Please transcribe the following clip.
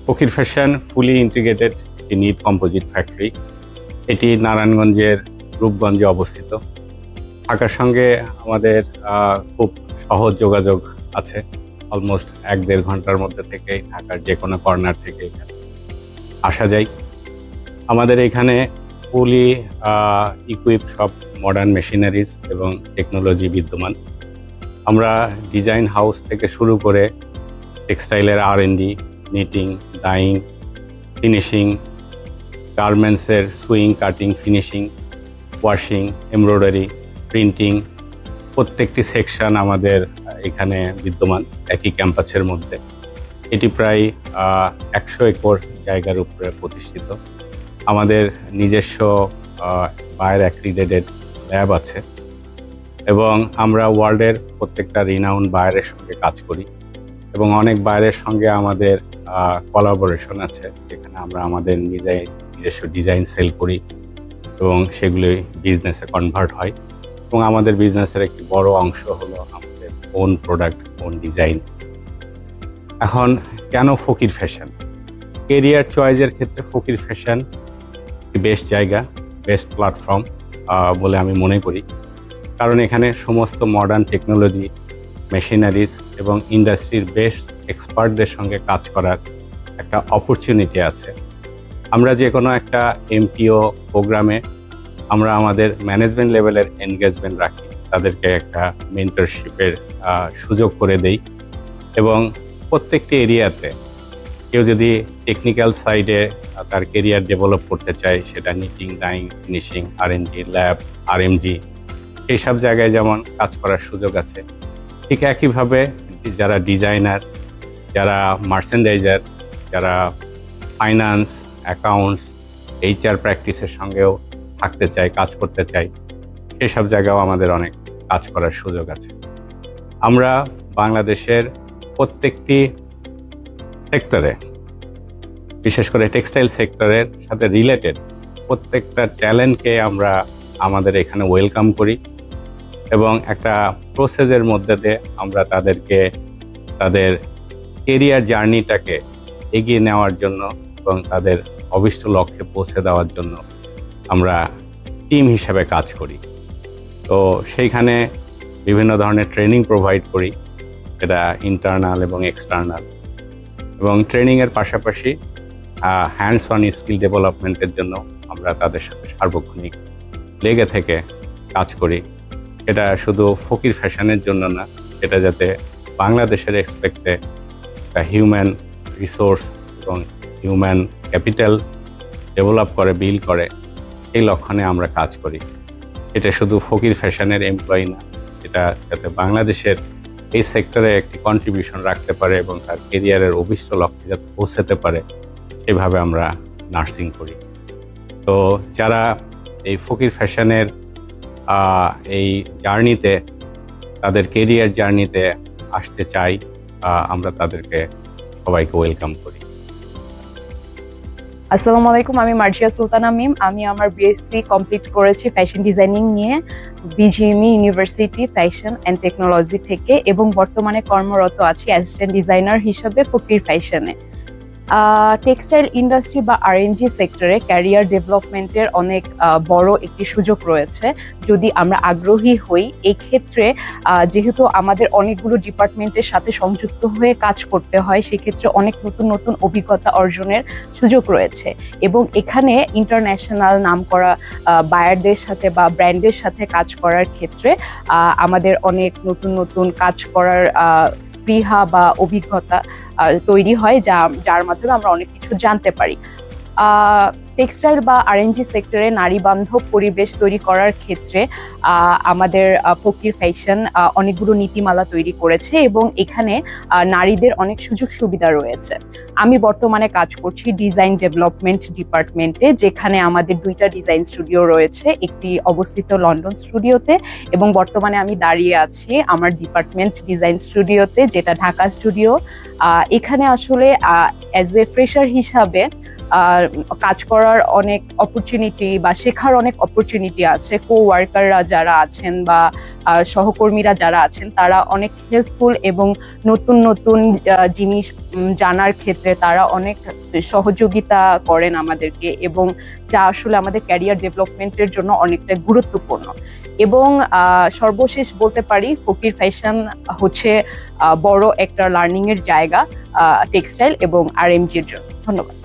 ফকির fashion ফুলি integrated একটি NEET composite factory. এটি নারায়ণগঞ্জের রূপগঞ্জে অবস্থিত। ঢাকার সঙ্গে আমাদের খুব সহজ যোগাযোগ আছে। অলমোস্ট 1-1.5 ঘন্টার মধ্যে থেকেই ঢাকার যে কোনো কর্নার থেকে এখানে আসা যায়। আমাদের এখানে ফুলি ইকুইপ সব মডার্ন মেশিনারিজ এবং টেকনোলজি বিদ্যমান। আমরা ডিজাইন হাউস থেকে শুরু করে টেক্সটাইলের R&D, নিটিং, ডাইং, ফিনিশিং, গার্মেন্টসের swing, cutting, finishing, washing, embroidery, printing, প্রত্যেকটি সেকশন আমাদের এখানে বিদ্যমান একই ক্যাম্পাসের মধ্যে। এটি প্রায় 100 একর জায়গার উপরে প্রতিষ্ঠিত। আমাদের নিজস্ব বায়ার অ্যাক্রিডেটেড ল্যাব আছে এবং আমরা ওয়ার্ল্ডের প্রত্যেকটা রিনাউন্ড বায়ারের সঙ্গে কাজ করি এবং অনেক বায়ারের সঙ্গে আমাদের কোলাবোরেশন আছে, যেখানে আমরা আমাদের নিজস্ব ডিজাইন সেল করি এবং সেগুলি বিজনেসে কনভার্ট হয়। এবং আমাদের বিজনেসের একটি বড় অংশ হলো আমাদের ওন প্রোডাক্ট, ওন ডিজাইন। এখন কেন ফকির ফ্যাশন? কেরিয়ার চয়েসের ক্ষেত্রে ফকির ফ্যাশন বেস্ট জায়গা, বেস্ট প্ল্যাটফর্ম বলে আমি মনে করি। কারণ এখানে সমস্ত মডার্ন টেকনোলজি, মেশিনারিজ এবং ইন্ডাস্ট্রির বেস্ট এক্সপার্টদের সঙ্গে কাজ করার একটা অপরচুনিটি আছে। আমরা যে কোনো একটা MPO প্রোগ্রামে আমরা আমাদের ম্যানেজমেন্ট লেভেলের এনগেজমেন্ট রাখি, তাদেরকে একটা মেন্টরশিপের সুযোগ করে দেই এবং প্রত্যেকটি এরিয়াতে কেউ যদি টেকনিক্যাল সাইডে তার কেরিয়ার ডেভেলপ করতে চায়, সেটা knitting, dyeing, finishing, R&D, lab, RMG, এইসব জায়গায় যেমন কাজ করার সুযোগ আছে, ঠিক একইভাবে যারা ডিজাইনার, যারা মার্চেন্ডাইজার, যারা ফাইন্যান্স, অ্যাকাউন্টস, HR প্র্যাকটিসের সঙ্গেও থাকতে চায়, কাজ করতে চায়, সেসব জায়গাও আমাদের অনেক কাজ করার সুযোগ আছে। আমরা বাংলাদেশের প্রত্যেকটি সেক্টরে, বিশেষ করে টেক্সটাইল সেক্টরের সাথে রিলেটেড প্রত্যেকটা ট্যালেন্টকে আমরা আমাদের এখানে ওয়েলকাম করি এবং একটা প্রসেসের মধ্যে দিয়ে আমরা তাদেরকে তাদের কেরিয়ার জার্নিটাকে এগিয়ে নেওয়ার জন্য এবং তাদের অভীষ্ট লক্ষ্যে পৌঁছে দেওয়ার জন্য আমরা টিম হিসেবে কাজ করি। তো সেইখানে বিভিন্ন ধরনের ট্রেনিং প্রোভাইড করি, এটা ইন্টারনাল এবং এক্সটার্নাল। এবং ট্রেনিংয়ের পাশাপাশি হ্যান্ডস অন স্কিল ডেভেলপমেন্টের জন্য আমরা তাদের সাথে সার্বক্ষণিক লেগে থেকে কাজ করি। এটা শুধু ফকির ফ্যাশনের জন্য না, এটা যাতে বাংলাদেশের এক্সপেক্টে একটা হিউম্যান রিসোর্স এবং হিউম্যান ক্যাপিটাল ডেভেলপ করে, বিল্ড করে, এই লক্ষণে আমরা কাজ করি। এটা শুধু ফকির ফ্যাশনের এমপ্লয়ি না, এটা যাতে বাংলাদেশের এই সেক্টরে একটি কন্ট্রিবিউশন রাখতে পারে এবং তার কেরিয়ারের অভীষ্ট লক্ষ্যে যাতে পৌঁছাতে পারে, এভাবে আমরা নার্সিং করি। তো যারা এই ফকির ফ্যাশনের এই জার্নিতে, তাদের কেরিয়ার জার্নিতে আসতে চাই, আমরা তাদেরকে সবাইকে ওয়েলকাম করি। আসসালামু আলাইকুম, আমি মার্জিয়া সুলতানা মিম। আমি আমার BSc কমপ্লিট করেছি ফ্যাশন ডিজাইনিং নিয়ে BGME university fashion and technology থেকে এবং বর্তমানে কর্মরত আছি অ্যাসিস্ট্যান্ট ডিজাইনার হিসাবে ফকির ফ্যাশনে। টেক্সটাইল ইন্ডাস্ট্রি বা R&D সেক্টরে ক্যারিয়ার ডেভেলপমেন্টের অনেক বড় একটি সুযোগ রয়েছে যদি আমরা আগ্রহী হই। এই ক্ষেত্রে যেহেতু আমাদের অনেকগুলো ডিপার্টমেন্টের সাথে সংযুক্ত হয়ে কাজ করতে হয়, সেক্ষেত্রে অনেক নতুন নতুন অভিজ্ঞতা অর্জনের সুযোগ রয়েছে এবং এখানে ইন্টারন্যাশনাল নামকরা বায়ারদের সাথে বা ব্র্যান্ডের সাথে কাজ করার ক্ষেত্রে আমাদের অনেক নতুন নতুন কাজ করার স্পৃহা বা অভিজ্ঞতা তৈরি হয়, যার মাধ্যমে আমরা অনেক কিছু জানতে পারি। টেক্সটাইল বা R&D সেক্টরে নারী বান্ধব পরিবেশ তৈরি করার ক্ষেত্রে আমাদের ফকির ফ্যাশন অনেকগুলো নীতিমালা তৈরি করেছে এবং এখানে নারীদের অনেক সুযোগ সুবিধা রয়েছে। আমি বর্তমানে কাজ করছি ডিজাইন ডেভেলপমেন্ট ডিপার্টমেন্টে, যেখানে আমাদের 2টা ডিজাইন স্টুডিও রয়েছে, একটি অবস্থিত লন্ডন স্টুডিওতে এবং বর্তমানে আমি দাঁড়িয়ে আছি আমার ডিপার্টমেন্ট ডিজাইন স্টুডিওতে, যেটা ঢাকা স্টুডিও। এখানে আসলে অ্যাজ এ ফ্রেশার হিসাবে কাজ করার অনেক অপরচুনিটি বা শেখার অনেক অপরচুনিটি আছে। ওয়ার্কাররা যারা আছেন বা সহকর্মীরা যারা আছেন তারা অনেক হেল্পফুল এবং নতুন নতুন জিনিস জানার ক্ষেত্রে তারা অনেক সহযোগিতা করেন আমাদেরকে, এবং যা আসলে আমাদের ক্যারিয়ার ডেভেলপমেন্টের জন্য অনেকটা গুরুত্বপূর্ণ। এবং সর্বশেষ বলতে পারি ফকির ফ্যাশন হচ্ছে বড় একটা লার্নিং এর জায়গা টেক্সটাইল এবং আরএমজি এর জন্য। ধন্যবাদ।